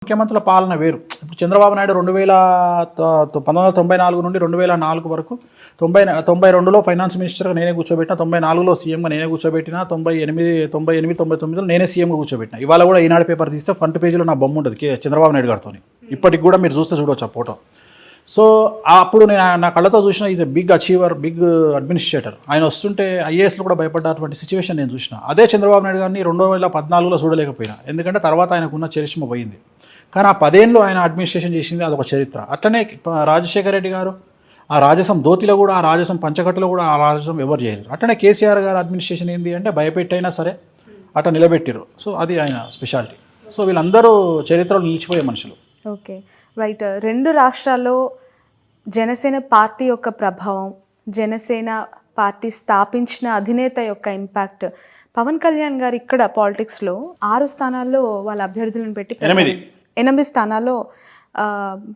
ముఖ్యమంత్రుల పాలన వేరు. ఇప్పుడు చంద్రబాబు నాయుడు 1994 నుండి 2004 వరకు 92లో ఫైనాన్స్ మినిస్టర్గా నేనే కూర్చోబెట్టిన, 94లో సీఎంగా నేనే కూర్చోబెట్టిన, 98, 99లో నేనే సీఎంగా కూర్చోబెట్టిన. ఇవాళ కూడా ఈనాడు పేపర్ తీస్తే ఫ్రంట్ పేజీలో నా బొమ్మ ఉంటుంది చంద్రబాబు నాయుడు గారితో. ఇప్పటికి కూడా మీరు చూస్తే చూడవచ్చు ఆ ఫోటో. సో అప్పుడు నేను నా కళ్ళతో చూసిన is a big achiever, big administrator. ఆయన వస్తుంటే ఐఏఎస్లో కూడా భయపడ్డటువంటి సిచ్యువేషన్ నేను చూసిన. అదే చంద్రబాబు నాయుడు గారిని 2014లో చూడలేకపోయినా, ఎందుకంటే తర్వాత ఆయనకున్న చరిష్మ పోయింది. కానీ ఆ 10 ఏళ్ళు ఆయన అడ్మినిస్ట్రేషన్ చేసింది, అదొక చరిత్ర. అట్లనే రాజశేఖర రెడ్డి గారు ఆ రాజసం ధోతిలో కూడా, ఆ రాజసం పంచకట్టులో కూడా ఆ రాజసం ఎవరు చేయలేరు. అట్లనే కేసీఆర్ గారు అడ్మినిస్ట్రేషన్ ఏంటి అంటే భయపెట్టైనా సరే అట్లా నిలబెట్టారు. సో అది ఆయన స్పెషాలిటీ. సో వీళ్ళందరూ చరిత్రలో నిలిచిపోయే మనుషులు. Okay, right. 2 రాష్ట్రాల్లో జనసేన పార్టీ యొక్క ప్రభావం, జనసేన పార్టీ స్థాపించిన అధినేత యొక్క ఇంపాక్ట్, పవన్ కళ్యాణ్ గారు ఇక్కడ పాలిటిక్స్లో 6 స్థానాల్లో వాళ్ళ అభ్యర్థులను పెట్టి 8 స్థానాల్లో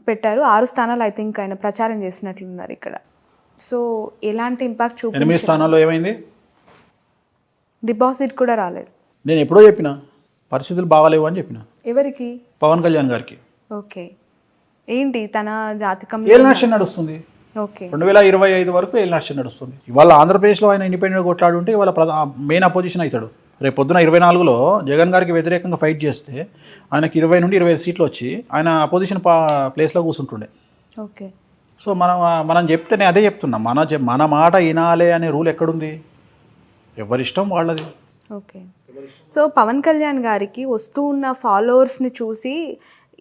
పెట్టారు. 6 స్థానాలు ఐ థింక్ ఆయన ప్రచారం చేసినట్లున్నారు ఇక్కడ. సో ఎలాంటి ఇంపాక్ట్ 8 స్థానాల్లో ఏమైంది? డిపాజిట్ కూడా రాలేదు. నేను ఎప్పుడో చెప్పిన పరిస్థితులు బాగాలేవు అని చెప్పిన. ఎవరికి? పవన్ కళ్యాణ్ గారికి. ఓకే, ఏంటి తన జాతకం ఏలినాటి నడుస్తుంది. ఓకే, 2025 వరకు ఏలినాటి నడుస్తుంది. ఇవాళ ఆంధ్రప్రదేశ్లో ఆయన ఇండిపెండెంట్గా కొట్లాడుంటే ఇవాళ మెయిన్ అపోజిషన్ అవుతాడు. రేపు పొద్దున 24లో జగన్ గారికి వ్యతిరేకంగా ఫైట్ చేస్తే ఆయనకి 20 నుండి 25 సీట్లు వచ్చి ఆయన అపోజిషన్ ప్లేస్లో కూర్చుంటుండే. ఓకే. సో మనం చెప్తే నేను అదే చెప్తున్నా, మన మాట వినాలే అనే రూల్ ఎక్కడుంది? ఎవరిష్టం వాళ్ళది. ఓకే. సో పవన్ కళ్యాణ్ గారికి వస్తూ ఉన్న ఫాలోవర్స్ని చూసి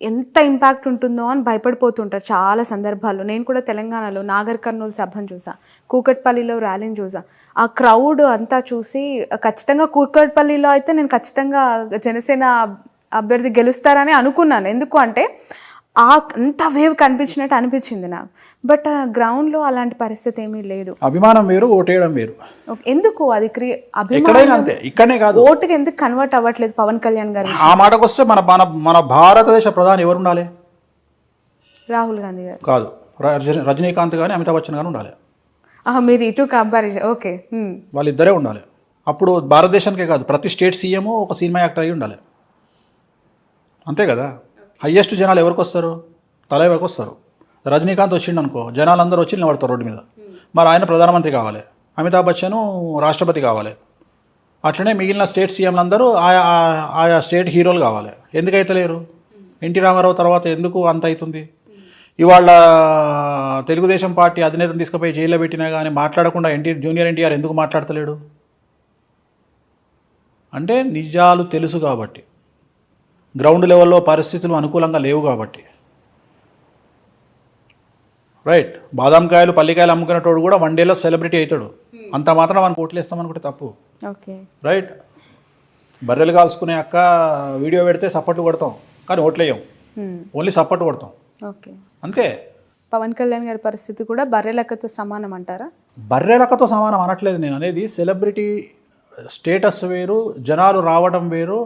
ఎంత ఇంపాక్ట్ ఉంటుందో అని భయపడిపోతుంటారు చాలా సందర్భాల్లో. నేను కూడా తెలంగాణలో నాగర్ కర్నూలు సభను చూసా, కూకట్పల్లిలో ర్యాలీని చూసా. ఆ క్రౌడ్ అంతా చూసి ఖచ్చితంగా కూకట్పల్లిలో అయితే నేను ఖచ్చితంగా జనసేన అభ్యర్థి గెలుస్తారని అనుకున్నాను. ఎందుకు అంటే అంత వేవ్ కనిపించినట్టు అనిపించింది నాకు. బట్ గ్రౌండ్లో అలాంటి పరిస్థితి ఏమీ లేదు. అభిమానం వేరు, ఓటేయడం వేరు. ఎందుకు అది ఎక్కడైనా అంతే, ఇక్కడనే కాదు. ఓటుకి ఎందుకు కన్వర్ట్ అవ్వట్లేదు పవన్ కళ్యాణ్ గారు? ఆ మాటకు వస్తే మన భారతదేశ ప్రధాని ఎవరు ఉండాలి? రాహుల్ గాంధీ గారు కాదు, రజనీకాంత్ కానీ అమితాబ్ బచ్చన్ కానీ ఉండాలి. మీరు ఇటు కంపారిజన్. ఓకే, వాళ్ళిద్దరే ఉండాలి. అప్పుడు భారతదేశానికే కాదు, ప్రతి స్టేట్ సీఎం ఒక సినిమా యాక్టర్ అయి ఉండాలి. అంతే కదా. హయ్యెస్ట్ జనాలు ఎవరికి వస్తారు? తలైవకి వస్తారు. రజనీకాంత్ వచ్చిండు అనుకో, జనాలందరూ వచ్చి నిలబడతారు రోడ్డు మీద. మరి ఆయన ప్రధానమంత్రి కావాలి, అమితాబ్ బచ్చన్ రాష్ట్రపతి కావాలి. అట్లనే మిగిలిన స్టేట్ సీఎంలందరూ ఆయా స్టేట్ హీరోలు కావాలి. ఎందుకైతే లేరు? ఎన్టీ రామారావు తర్వాత ఎందుకు అంత అవుతుంది? ఇవాళ తెలుగుదేశం పార్టీ అధినేతను తీసుకుపోయి జైల్లో పెట్టినా కానీ మాట్లాడకుండా జూనియర్ ఎన్టీఆర్ ఎందుకు మాట్లాడతలేడు? అంటే నిజాలు తెలుసు కాబట్టి, గ్రౌండ్ లెవెల్లో పరిస్థితులు అనుకూలంగా లేవు కాబట్టి. రైట్. బాదాంకాయలు పల్లికాయలు అమ్ముకునేటోడు కూడా 1 డేలో సెలబ్రిటీ అవుతాడు. అంత మాత్రం మనకు ఓట్లు వేస్తామనుకుంటే తప్పు. Okay, right. బర్రెలు కాల్చుకునే అక్క వీడియో పెడితే సపోర్ట్ కొడతాం, కానీ ఓట్లు వేయం, ఓన్లీ సపోర్ట్ కొడతాం. ఓకే, అంతే. పవన్ కళ్యాణ్ గారి పరిస్థితి కూడా బర్రెలక్కతో సమానం అంటారా? బర్రెలక్కతో సమానం అనట్లేదు నేను. అనేది సెలబ్రిటీ స్టేటస్ వేరు, జనాలు రావడం వేరు,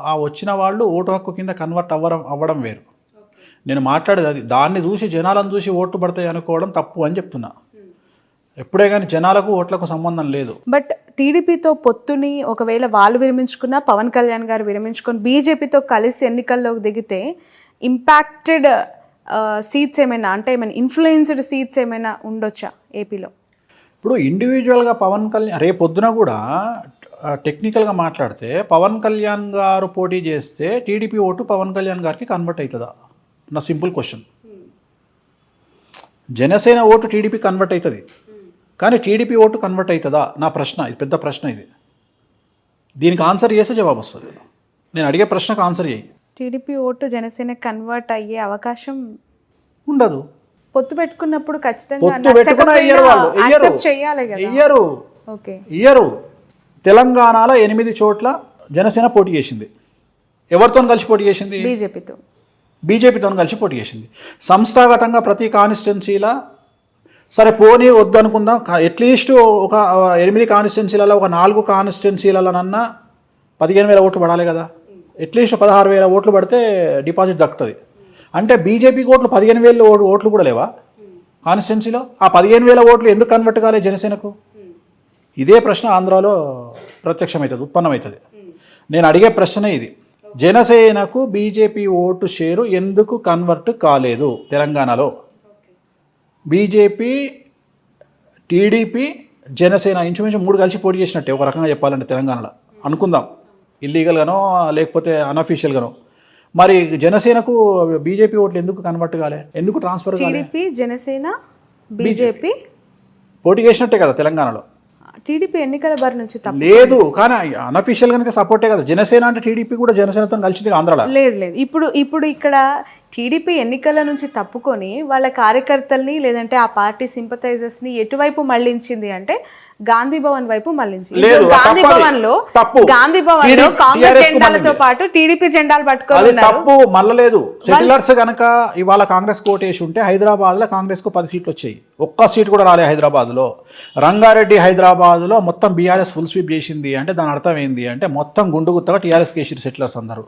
ఆ వచ్చిన వాళ్ళు ఓటు హక్కు కింద కన్వర్ట్ అవ్వడం వేరు. నేను మాట్లాడేది అది. దాన్ని చూసి జనాలను చూసి ఓట్లు పడతాయి అనుకోవడం తప్పు అని చెప్తున్నా. ఎప్పుడే కానీ జనాలకు ఓట్లకు సంబంధం లేదు. బట్ టీడీపీతో పొత్తుని ఒకవేళ వాళ్ళు విరమించుకున్నా, పవన్ కళ్యాణ్ గారు విరమించుకొని బీజేపీతో కలిసి ఎన్నికల్లోకి దిగితే ఇంపాక్టెడ్ సీట్స్ ఏమైనా, అంటే ఏమైనా ఇన్ఫ్లుయెన్స్డ్ సీట్స్ ఏమైనా ఉండొచ్చా ఏపీలో? ఇప్పుడు ఇండివిజువల్గా పవన్ కళ్యాణ్ రేపొద్దున కూడా టెక్నికల్గా మాట్లాడితే పవన్ కళ్యాణ్ గారు పోటీ చేస్తే టీడీపీ ఓటు పవన్ కళ్యాణ్ గారికి కన్వర్ట్ అవుతుందా? నా simple question. Janasena vote TDP convert అవుతుంది, కానీ టీడీపీ ఓటు కన్వర్ట్ అవుతుందా? నా ప్రశ్న ఇది, పెద్ద ప్రశ్న ఇది. దీనికి ఆన్సర్ చేస్తే జవాబు వస్తుంది. నేను అడిగే ప్రశ్నకు ఆన్సర్ చేయి. టీడీపీ ఓటు జనసేన కన్వర్ట్ అయ్యే అవకాశం ఉండదు. పొత్తు పెట్టుకున్నప్పుడు ఖచ్చితంగా ఇయ్యరు. తెలంగాణలో 8 చోట్ల జనసేన పోటీ చేసింది. ఎవరితో కలిసి పోటీ చేసింది? బీజేపీతో కలిసి పోటీ చేసింది. సంస్థాగతంగా ప్రతి కాన్స్టిట్యున్సీలా సరే పోనీ వద్దు అనుకుందాం, అట్లీస్ట్ ఒక 8 కాన్స్టిట్యున్సీలలో ఒక 4 కాన్స్టిట్యున్సీలలోనన్నా 15,000 ఓట్లు పడాలి కదా. అట్లీస్ట్ 16,000 ఓట్లు పడితే డిపాజిట్ దక్కుతుంది. అంటే బీజేపీకి ఓట్లు 15,000 ఓట్లు కూడా లేవా కాన్స్టిట్యున్సీలో? ఆ 15,000 ఓట్లు ఎందుకు కన్వర్ట్ కాలే జనసేనకు? ఇదే ప్రశ్న ఆంధ్రాలో ప్రత్యక్షమవుతుంది, ఉత్పన్నమవుతుంది. నేను అడిగే ప్రశ్నే ఇది. జనసేనకు బీజేపీ ఓటు షేరు ఎందుకు కన్వర్ట్ కాలేదు తెలంగాణలో? బీజేపీ, టీడీపీ, జనసేన ఇంచుమించు 3 కలిసి పోటీ చేసినట్టే ఒక రకంగా చెప్పాలంటే తెలంగాణలో అనుకుందాం, ఇల్లీగల్గానో లేకపోతే అన్అఫీషియల్గానో. మరి జనసేనకు బీజేపీ ఓట్లు ఎందుకు కన్వర్ట్ కాలే, ఎందుకు ట్రాన్స్ఫర్ కాలే? టీడీపీ, జనసేన, బీజేపీ పోటీ చేసినట్టే కదా తెలంగాణలో. టీడీపీ ఎన్నికల బారి నుంచి తప్ప లేదు, కానీ అన్అఫీషియల్గా అయితే సపోర్టే కదా. జనసేన అంటే టీడీపీ కూడా జనసేనతో కలిసింది ఆంధ్రాలో. లేదు. ఇప్పుడు ఇక్కడ టీడీపీ ఎన్నికల నుంచి తప్పుకొని వాళ్ళ కార్యకర్తల్ని లేదంటే ఆ పార్టీ సింపథైజర్స్ ని ఎటువైపు మళ్ళించింది అంటే గాంధీ భవన్ వైపు మళ్ళించింది. లేదు, గాంధీ తప్పు అది. భవన్ లో తప్పు. గాంధీ భవన్ లో TRS కాంగ్రెస్ కు జెండాలతో మళ్ళింది. పాటు టీడీపీ జెండాలు పట్టుకొని అది ఉన్నారు. తప్పు, మళ్ళలేదు. సెటిలర్స్ గనక ఇవాళ కాంగ్రెస్ కోటేసి ఉంటే హైదరాబాద్ లో కాంగ్రెస్ కు 10 సీట్లు వచ్చాయి. ఒక్క సీట్ కూడా రాలే హైదరాబాద్ లో. రంగారెడ్డి హైదరాబాద్ లో మొత్తం బీఆర్ఎస్ ఫుల్ స్వీప్ చేసింది అంటే దాని అర్థం ఏంది అంటే మొత్తం గుండు గుత్తగా టీఆర్ఎస్ కేసీఆర్ సెటిలర్స్ అందరూ.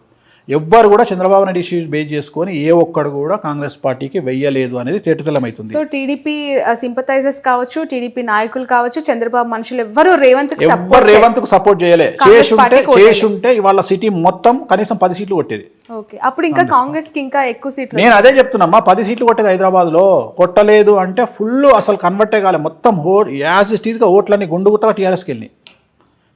ఎవ్వరు కూడా చంద్రబాబు నాయుడు ఇష్యూస్ బేస్ చేసుకొని ఏ ఒక్కడు కూడా కాంగ్రెస్ పార్టీకి వెయ్యలేదు అనేది తేటతెల్లమవుతుంది. సో టీడీపీ సింపథైజర్స్ కావచ్చు, టీడీపీ నాయకులు కావచ్చు, చంద్రబాబు మనుషులు ఎవ్వరు రేవంత్ కు సపోర్ట్ చేయలే. చేసుంటే ఇవాళ సిటీ మొత్తం కనీసం 10 సీట్లు కొట్టేది. ఓకే, అప్పుడు ఇంకా కాంగ్రెస్ కి ఇంకా ఎక్కువ సీట్లు. నేను అదే చెప్తున్నామ్మా, 10 సీట్లు కొట్టేది హైదరాబాద్ లో. కొట్టలేదు అంటే ఫుల్ అసలు కన్వర్టే కాలే. మొత్తం యాజ్ ఇట్ ఈస్గా ఓట్లన్నీ గుండుగుత్తగా టీఆర్ఎస్కి వెళ్ళినాయి.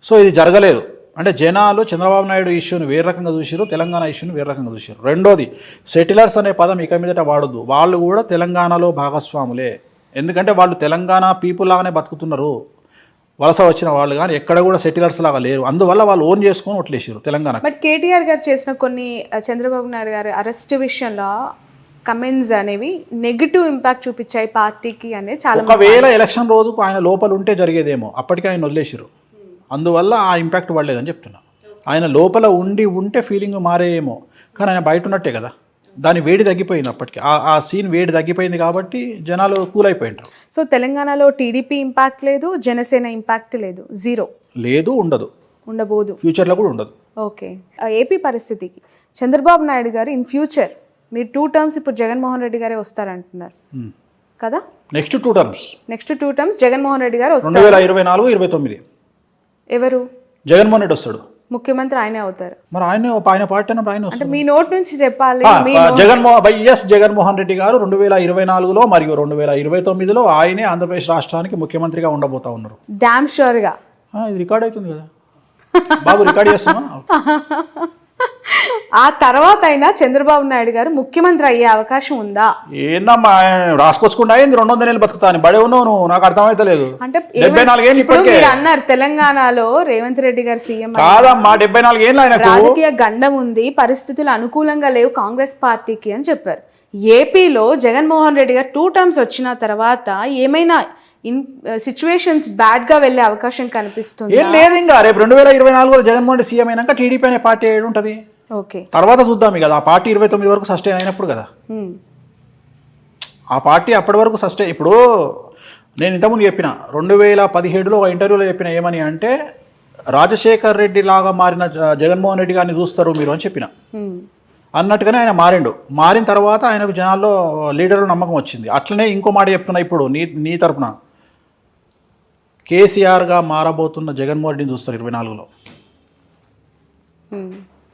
సో ఇది జరగలేదు అంటే జనాలు చంద్రబాబు నాయుడు ఇష్యూని వేరే రకంగా చూసారు, తెలంగాణ ఇష్యూని వేరే రకంగా చూసారు. రెండోది, సెటిలర్స్ అనే పదం ఇక మీదట వాడొద్దు. వాళ్ళు కూడా తెలంగాణలో భాగస్వాములే. ఎందుకంటే వాళ్ళు తెలంగాణ పీపుల్ లాగానే బతుకుతున్నారు. వలస వచ్చిన వాళ్ళు కానీ ఎక్కడ కూడా సెటిలర్స్ లాగా లేరు. అందువల్ల వాళ్ళు ఓన్ చేసుకొని ఓట్లేసారు తెలంగాణ. బట్ కేటీఆర్ గారు చేసిన కొన్ని చంద్రబాబు నాయుడు గారి అరెస్ట్ విషయంలో కమెంట్స్ అనేవి నెగిటివ్ ఇంపాక్ట్ చూపించాయి పార్టీకి అనేది చాలా. ఒకవేళ ఎలక్షన్ రోజుకు ఆయన లోపల ఉంటే జరిగేదేమో, అప్పటికే ఆయన వదిలేసారు. అందువల్ల ఆ ఇంపాక్ట్ పడలేదని చెప్తున్నా. ఆయన లోపల ఉంటే ఫీలింగ్ మారేమో, కానీ ఆయన బయట ఉన్నట్టే కదా. దాని వేడి తగ్గిపోయింది అప్పటికి. ఆ సీన్ వేడి తగ్గిపోయింది కాబట్టి జనాలు కూల్ అయిపోయింటారు. సో తెలంగాణలో టీడీపీ ఇంపాక్ట్ లేదు, జనసేన ఇంపాక్ట్ లేదు, జీరో లేదు, ఉండబోదు, ఫ్యూచర్లో కూడా ఉండదు. ఓకే, ఏపీ పరిస్థితికి చంద్రబాబు నాయుడు గారు ఇన్ ఫ్యూచర్ మీరు 2 టర్మ్స్ ఇప్పుడు జగన్మోహన్ రెడ్డి గారే వస్తారంటున్నారు కదా. నెక్స్ట్ 2 టర్మ్స్ జగన్మోహన్ రెడ్డి గారు వస్తారు. 2024-29 ఎవరు? జగన్మోహన్ రెడ్డి వస్తాడు, ముఖ్యమంత్రి ఆయనే అవుతారు. మరి ఆయన పార్టీ అన్నప్పుడు ఆయన అంటే మీ నోట్ నుంచి చెప్పాలి. జగన్మోహన్ రెడ్డి గారు 2024లో మరియు 2029లో ఆయనే ఆంధ్రప్రదేశ్ రాష్ట్రానికి ముఖ్యమంత్రిగా ఉండబోతా ఉన్నారు. డామ్ షూర్ గా. ఇది రికార్డ్ అవుతుంది కదా బాబు, రికార్డ్ చేస్తున్నా. ఆ తర్వాత అయినా చంద్రబాబు నాయుడు గారు ముఖ్యమంత్రి అయ్యే అవకాశం ఉందా? ఏందమ్మా రాసుకొచ్చుకుంటా, 200 ఏళ్ళు బతుకుతాను బడే ఉన్నావు నువ్వు, నాకు అర్థమైతలేదు. అంటే 74 ఏళ్ళు ఇప్పటికే అన్నారు తెలంగాణలో రేవంత్ రెడ్డి గారు సీఎం. కాదమ్మా, 74 ఏళ్ళు ఆయన రాజకీయ గండం ఉంది, పరిస్థితులు అనుకూలంగా లేవు కాంగ్రెస్ పార్టీకి అని చెప్పారు. ఏపీలో జగన్మోహన్ రెడ్డి గారు 2 టర్మ్స్ వచ్చిన తర్వాత ఏమైనా సిచ్యువేషన్స్ బ్యాడ్ గా వెళ్లే అవకాశం కనిపిస్తుంది? ఏం లేదు. ఇంకా రేపు 2024లో జగన్మోహన్ రెడ్డి సీఎం అయినాక టీడీపీ అనే పార్టీ ఏడు ఉంటుంది. ఓకే, తర్వాత చూద్దాం. కదా ఆ పార్టీ 29 వరకు సస్టైన్ అయినప్పుడు కదా ఆ పార్టీ అప్పటి వరకు సస్టైన్. ఇప్పుడు నేను ఇంతకుముందు చెప్పిన 2017లో ఒక ఇంటర్వ్యూలో చెప్పిన ఏమని అంటే రాజశేఖర్ రెడ్డి లాగా మారిన జగన్మోహన్ రెడ్డి గారిని చూస్తారు మీరు అని చెప్పిన. అన్నట్టుగానే ఆయన మారిన తర్వాత ఆయనకు జనాల్లో లీడర్లు నమ్మకం వచ్చింది. అట్లనే ఇంకో మాట చెప్తున్నా ఇప్పుడు నీ తరపున, కేసీఆర్గా మారబోతున్న జగన్మోహన్ రెడ్డిని చూస్తారు 24లో.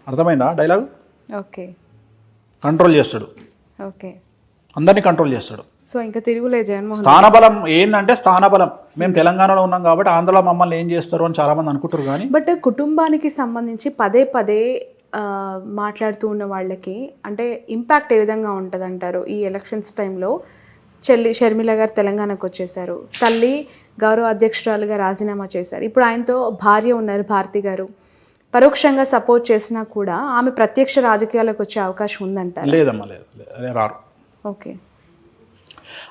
అర్థమైందా డైలాగ్? ఓకే, కంట్రోల్ చేస్తాడు. ఓకే, అందరినీ కంట్రోల్ చేస్తాడు. సో ఇంకా తిరుగులే జగన్మోహన్. స్థానబలం ఏంటంటే స్థానబలం. మేము తెలంగాణలో ఉన్నాం కాబట్టి ఆంధ్రలో మమ్మల్ని ఏం చేస్తారు అని చాలా మంది అనుకుంటారు. కానీ బట్ కుటుంబానికి సంబంధించి పదే మాట్లాడుతూ ఉన్న వాళ్ళకి అంటే ఇంపాక్ట్ ఏ విధంగా ఉంటుంది అంటారు? ఈ ఎలక్షన్స్ టైంలో చెల్లి షర్మిల గారు తెలంగాణకు వచ్చేసారు, తల్లి గౌరవ అధ్యక్షురాలుగా రాజీనామా చేశారు, ఇప్పుడు ఆయనతో భార్య ఉన్నారు భారతి గారు. పరోక్షంగా సపోర్ట్ చేసినా కూడా ఆమె ప్రత్యక్ష రాజకీయాలకు వచ్చే అవకాశం ఉందంటారు? లేదమ్మా, లేదు, రారు. ఓకే,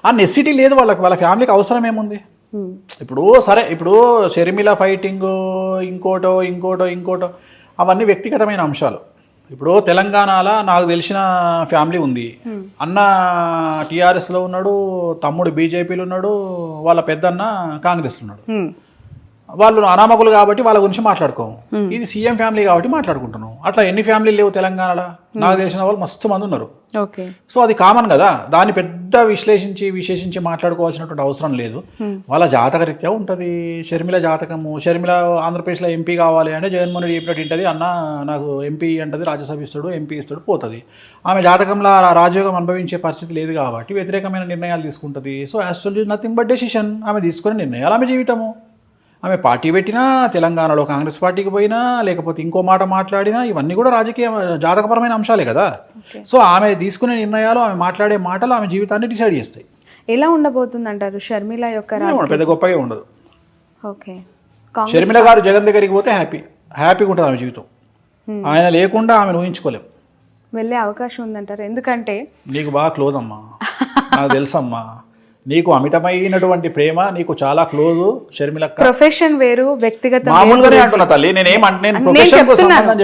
ఆ నెసిటీ లేదు వాళ్ళకి. వాళ్ళ ఫ్యామిలీకి అవసరం ఏముంది? ఇప్పుడు సరే, ఇప్పుడు షర్మిల ఫైటింగ్ ఇంకోటో అవన్నీ వ్యక్తిగతమైన అంశాలు. ఇప్పుడు తెలంగాణలో నాకు తెలిసిన ఫ్యామిలీ ఉంది. అన్న టీఆర్ఎస్లో ఉన్నాడు, తమ్ముడు బీజేపీలో ఉన్నాడు, వాళ్ళ పెద్దన్న కాంగ్రెస్లో ఉన్నాడు. వాళ్ళు అనామకులు కాబట్టి వాళ్ళ గురించి మాట్లాడుకోము. ఇది సీఎం ఫ్యామిలీ కాబట్టి మాట్లాడుకుంటున్నాం. అట్లా ఎన్ని ఫ్యామిలీలు లేవు తెలంగాణలో? నాకు తెలిసిన వాళ్ళు మస్తు మంది ఉన్నారు. ఓకే. సో అది కామన్ కదా, దాన్ని పెద్ద విశేషించి మాట్లాడుకోవాల్సినటువంటి అవసరం లేదు. వాళ్ళ జాతక రీత్యా ఉంటుంది. షర్మిల జాతకము, షర్మిల ఆంధ్రప్రదేశ్లో ఎంపీ కావాలి అంటే జగన్మోహన్ రెడ్డి చెప్పినట్టు ఉంటుంది, అన్న నాకు ఎంపీ అంటది, రాజ్యసభ ఇస్తాడు, ఎంపీ ఇస్తాడు, పోతుంది. ఆమె జాతకంలో రాజయోగం అనుభవించే పరిస్థితి లేదు కాబట్టి వ్యతిరేకమైన నిర్ణయాలు తీసుకుంటుంది. So astrology nothing but decision. ఆమె తీసుకునే నిర్ణయాలు ఆమె జీవితము. ఆమె పార్టీ పెట్టినా, తెలంగాణలో కాంగ్రెస్ పార్టీకి పోయినా, లేకపోతే ఇంకో మాట మాట్లాడినా, ఇవన్నీ కూడా రాజకీయ జాతకపరమైన అంశాలే కదా. సో ఆమె తీసుకునే నిర్ణయాలు, ఆమె మాట్లాడే మాటలు ఆమె జీవితాన్ని డిసైడ్ చేస్తాయి. ఎలా ఉండబోతుంది అంటారు షర్మిల యొక్క పెద్ద గొప్పగా ఉండదు. ఓకే. షర్మిల గారు జగన్ దగ్గరికి పోతే హ్యాపీగా ఉంటుంది ఆమె జీవితం. ఆయన లేకుండా ఆమెను ఊహించుకోలేం. వెళ్ళే అవకాశం ఉందంటారు. ఎందుకంటే నీకు బాగా క్లోజ్ అమ్మా, నాకు తెలుసమ్మా. నీకు అమితమైనటువంటి ప్రేమ, నీకు చాలా క్లోజ్ షర్మిల. ప్రొఫెషన్ వేరు, వ్యక్తిగత మామూలుగానే అంటున్నా తల్లి,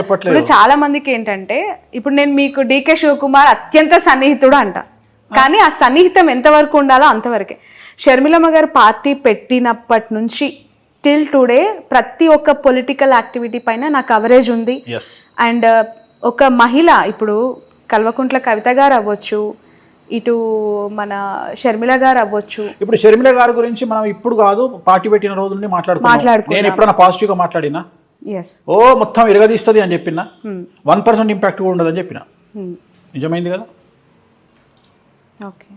చెప్పట్లేదు. ఇప్పుడు చాలా మందికి ఏంటంటే, ఇప్పుడు నేను మీకు డీకే శివకుమార్ అత్యంత సన్నిహితుడు అంట, కానీ ఆ సన్నిహితం ఎంతవరకు ఉండాలో అంతవరకే. షర్మిలమ్మ గారు పార్టీ పెట్టినప్పటి నుంచి టిల్ టుడే ప్రతి ఒక్క పొలిటికల్ యాక్టివిటీ పైన నా కవరేజ్ ఉంది. అండ్ ఒక మహిళ, ఇప్పుడు కల్వకుంట్ల కవిత గారు అవ్వచ్చు, ఇటు మన షర్మిల గారు అవ్వచ్చు. ఇప్పుడు షర్మిల గారి గురించి మనం ఇప్పుడు కాదు, పార్టీ పెట్టిన రోజుల్ని మాట్లాడుకున్నాం. నేను ఎప్పుడైనా పాజిటివ్ గా మాట్లాడినా? ఓ మొత్తం ఇరగదీస్తుంది అని చెప్పినా, 1% ఇంపాక్ట్ కూడా ఉండదని చెప్పిన. నిజమైంది కదా.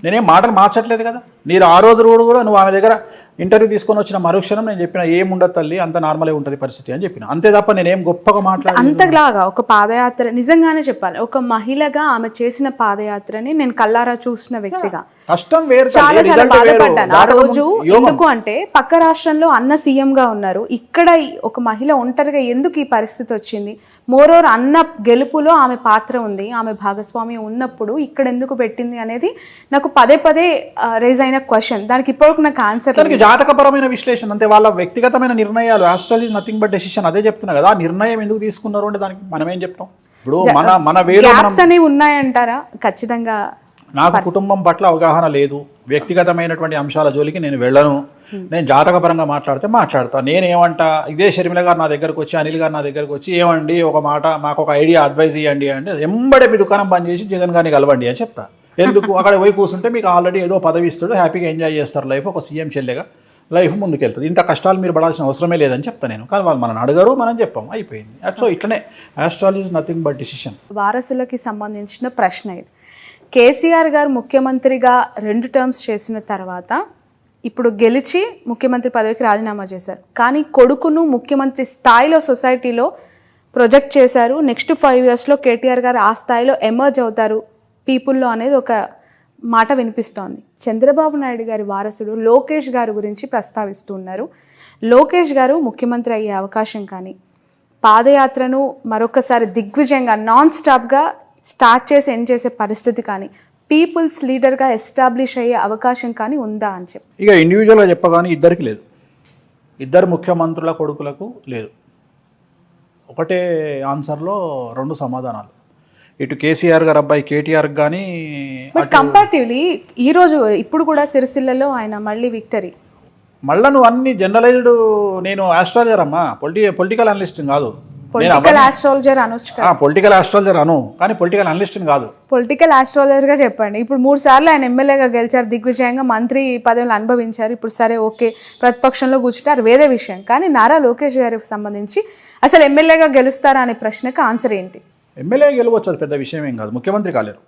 నేనేం మాటలు మార్చట్లేదు కదా. మీరు ఆ రోజు కూడా నువ్వు ఆమె దగ్గర ఇంటర్వ్యూ తీసుకొని వచ్చిన మరుక్షణం నేను చెప్పిన ఏముండదు తల్లి, అంత నార్మలే ఉంటుంది పరిస్థితి అని చెప్పిన. అంతే తప్ప నేనేం గొప్పగా మాట్లాడ. అంతలాగా ఒక పాదయాత్ర, నిజంగానే చెప్పాలి, ఒక మహిళగా ఆమె చేసిన పాదయాత్రని నేను కల్లారా చూసిన వ్యక్తిగా కష్టం వేరు, చాలా చాలా బాధపడ్డాను ఆ రోజు. ఎందుకు అంటే పక్క రాష్ట్రంలో అన్న సీఎం గా ఉన్నారు, ఇక్కడ ఒక మహిళ ఒంటరిగా ఎందుకు ఈ పరిస్థితి వచ్చింది? మోరోవర్ అన్న గెలుపులో ఆమె పాత్ర ఉంది, ఆమె భాగస్వామి ఉన్నప్పుడు ఇక్కడ ఎందుకు పెట్టింది అనేది నాకు పదే రేజ్ అయిన క్వశ్చన్. దానికి ఇప్పటివరకు నాకు ఆన్సర్. జాతకపరమైన విశ్లేషణ అంతే, వాళ్ళ వ్యక్తిగతమైన నిర్ణయాలు. Astrology is nothing but decision. అదే చెప్తున్నా కదా. ఆ నిర్ణయం ఎందుకు తీసుకున్నారు అంటే దానికి మనం ఏం చెప్తాం? ఇప్పుడు మన గ్యాప్స్ అనేవి ఉన్నాయంటారా? ఖచ్చితంగా నాకు కుటుంబం పట్ల అవగాహన లేదు, వ్యక్తిగతమైనటువంటి అంశాల జోలికి నేను వెళ్ళను. నేను జాతకపరంగా మాట్లాడతా. నేనేమంటా, ఇదే షర్మిల గారు నా దగ్గరకు వచ్చి, అనిల్ గారు నా దగ్గరకు వచ్చి, ఏమండి ఒక మాట మాకు ఒక ఐడియా అడ్వైజ్ ఇవ్వండి అంటే, ఎంబడే మీ దుకాణం బంద్ చేసి జగన్ గారిని కలవండి అని చెప్తా. ఎందుకు? అక్కడ పోయి కూర్చుంటే మీకు ఆల్రెడీ ఏదో పదవి ఇస్తాడు, హ్యాపీగా ఎంజాయ్ చేస్తారు లైఫ్, ఒక సీఎం చెల్లెగా లైఫ్ ముందుకెళ్తుంది. ఇంత కష్టాలు మీరు పడాల్సిన అవసరమే లేదని చెప్తా నేను. కానీ వాళ్ళు మనం అడగరు, మనం చెప్పాం, అయిపోయింది. సో ఇట్లనే astrology is nothing but decision. వారసులకి సంబంధించిన ప్రశ్న ఇది. కేసీఆర్ గారు ముఖ్యమంత్రిగా 2 టర్మ్స్ చేసిన తర్వాత ఇప్పుడు గెలిచి ముఖ్యమంత్రి పదవికి రాజీనామా చేశారు, కానీ కొడుకును ముఖ్యమంత్రి స్థాయిలో సొసైటీలో ప్రొజెక్ట్ చేశారు. నెక్స్ట్ 5 yearsలో కేటీఆర్ గారు ఆ స్థాయిలో ఎమర్జ్ అవుతారు పీపుల్లో అనేది ఒక మాట వినిపిస్తోంది. చంద్రబాబు నాయుడు గారి వారసుడు లోకేష్ గారి గురించి ప్రస్తావిస్తూ ఉన్నారు. లోకేష్ గారు ముఖ్యమంత్రి అయ్యే అవకాశం కానీ, పాదయాత్రను మరొకసారి దిగ్విజయంగా నాన్ స్టాప్గా స్టార్ట్ చేసి ఎండ్ చేసే పరిస్థితి కానీ, పీపుల్స్ లీడర్గా ఎస్టాబ్లిష్ అయ్యే అవకాశం కానీ ఉందా అని చెప్పి. ఇక ఇండివిజువల్గా చెప్పగానే ఇద్దరికి లేదు, ఇద్దరు ముఖ్యమంత్రుల కొడుకులకు లేదు. ఒకటే ఆన్సర్లో 2 సమాధానాలు. ఇటు కేసీఆర్ గారు అబ్బాయి కేటీఆర్ కానీ, బట్ కంపారిటివ్లీ ఈరోజు ఇప్పుడు కూడా సిరిసిల్లలో ఆయన మళ్ళీ విక్టరీ. మళ్ళీ నువ్వు అన్ని జనరలైజ్డ్. నేను ఆస్ట్రాలజర్ అమ్మా, పొలిటికల్ అనలిస్ట్ కాదు. పొలిటికల్ ఆస్ట్రాలజర్ అనొచ్చు కదా. పొలిటికల్ ఆస్ట్రాలజర్ అను, కానీ పొలిటికల్ అనలిస్ట్ కాదు. పొలిటికల్ ఆస్ట్రాలజర్ గా చెప్పండి. ఇప్పుడు 3 సార్లు ఆయన ఎమ్మెల్యేగా గెలిచారు, దిగ్విజయంగా మంత్రి పదవులు అనుభవించారు. ఇప్పుడు సరే ఓకే, ప్రతిపక్షంలో కూర్చుంటారు, వేరే విషయం. కానీ నారా లోకేష్ గారికి సంబంధించి అసలు ఎమ్మెల్యేగా గెలుస్తారా అనే ప్రశ్నకు ఆన్సర్ ఏంటి? ఎమ్మెల్యే గెలవచ్చు, అది పెద్ద విషయం ఏం కాదు. ముఖ్యమంత్రి కాలేరు,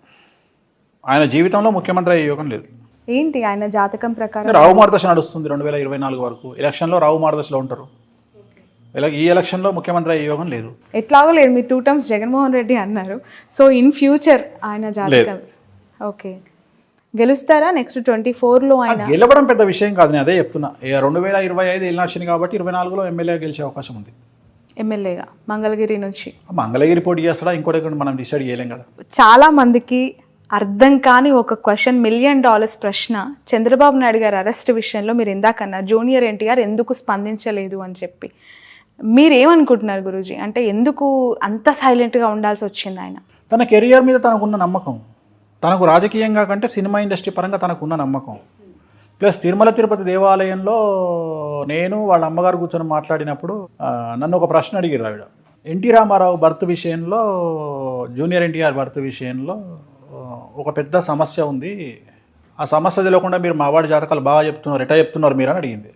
ఆయన జీవితంలో ముఖ్యమంత్రి అయ్యే యోగం లేదు. ఏంటి ఆయన జాతకం ప్రకారం? రావు మార్గదర్శ నడుస్తుంది 2024 వరకు. ఎలక్షన్లో రావు మార్గదర్శలో ఉంటారు. ఈ ఎలక్షన్లో ముఖ్యమంత్రి అయ్యే యోగం లేదు. ఎట్లాగో లేదు. మీరు 2 టర్మ్స్ జగన్మోహన్ రెడ్డి అన్నారు. సో ఇన్ ఫ్యూచర్ ఆయన జాతకం ఓకే గెలుస్తారా? నెక్స్ట్ 24లో ఆయన గెలవడం పెద్ద విషయం కాదు. నేను అదే చెప్తున్నా. 2025 ఎలక్షన్ కాబట్టి 24లో ఎమ్మెల్యే గెలిచే అవకాశం ఉంది. ఎమ్మెల్యేగా మంగళగిరి నుంచి. మంగళగిరి పోటీ చేస్తాడా ఇంకోటి మనం డిసైడ్ చేయలేం కదా. చాలా మందికి అర్థం కాని ఒక క్వశ్చన్, $1 million ప్రశ్న. చంద్రబాబు నాయుడు గారి అరెస్ట్ విషయంలో మీరు ఇందాకన్నా జూనియర్ ఎన్టీఆర్ ఎందుకు స్పందించలేదు అని చెప్పి, మీరేమనుకుంటున్నారు గురూజీ? అంటే ఎందుకు అంత సైలెంట్గా ఉండాల్సి వచ్చింది ఆయన? తన కెరియర్ మీద తనకున్న నమ్మకం, తనకు రాజకీయంగా కంటే సినిమా ఇండస్ట్రీ పరంగా తనకున్న నమ్మకం. ప్లస్ తిరుమల తిరుపతి దేవాలయంలో నేను వాళ్ళ అమ్మగారు కూర్చొని మాట్లాడినప్పుడు నన్ను ఒక ప్రశ్న అడిగారు ఆవిడ. ఎన్టీ రామారావు బర్త్ విషయంలో, జూనియర్ ఎన్టీఆర్ బర్త్ విషయంలో ఒక పెద్ద సమస్య ఉంది, ఆ సమస్య తెలియకుండా మీరు మావాడి జాతకాలు బాగా చెప్తున్నారు, ఎటా చెప్తున్నారు మీరు అని అడిగింది.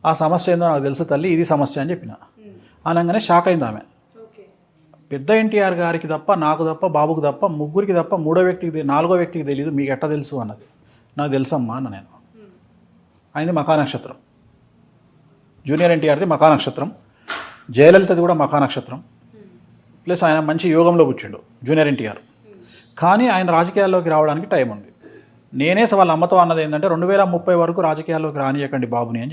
ఆ సమస్య ఏందో నాకు తెలుసు తల్లి, ఇది సమస్య అని చెప్పిన. అనగానే షాక్ అయింది ఆమె. పెద్ద ఎన్టీఆర్ గారికి తప్ప, నాకు తప్ప, బాబుకు తప్ప, ముగ్గురికి తప్ప మూడో వ్యక్తికి, నాలుగో వ్యక్తికి తెలియదు, మీకు ఎట్లా తెలుసు అన్నది. నాకు తెలుసమ్మా అన్న నేను. ఆయనది మఖా నక్షత్రం, జూనియర్ ఎన్టీఆర్ది మఖా నక్షత్రం, జయలలితది కూడా మఖా నక్షత్రం, ప్లస్ ఆయన మంచి యోగంలో కూర్చుండు జూనియర్ ఎన్టీఆర్. కానీ ఆయన రాజకీయాల్లోకి రావడానికి టైం ఉంది. నేనే వాళ్ళ అమ్మతో అన్నది ఏంటంటే 2030 వరకు రాజకీయాల్లోకి రానియకండి బాబుని అని.